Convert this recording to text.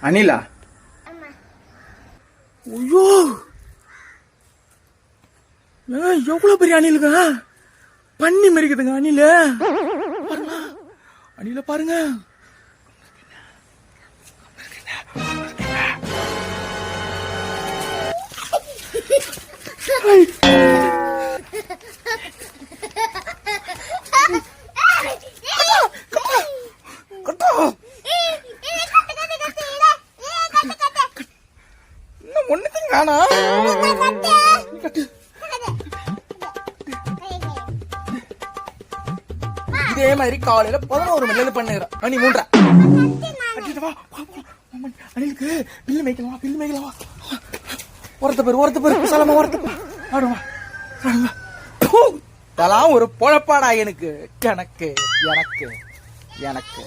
அணிலா? ஐயோ எவ்வளவு பெரிய அணிலுங்க, பண்ணி மறிக்குதுங்க அணில. அணில பாருங்க. ஒண்ணுத்தையும் காணா. இதே மாதிரி காலையில 11 மணில பண்ணுகிறேன். மணி 3. அணிலுக்கு பில்லு மேய்க்கலாம், பில்லு மேய்க்கலாம். ஒருத்த பேர் சலமா ஒருத்த ஆடுவா. இதெல்லாம் ஒரு பொழப்பாடா எனக்கு எனக்கு எனக்கு எனக்கு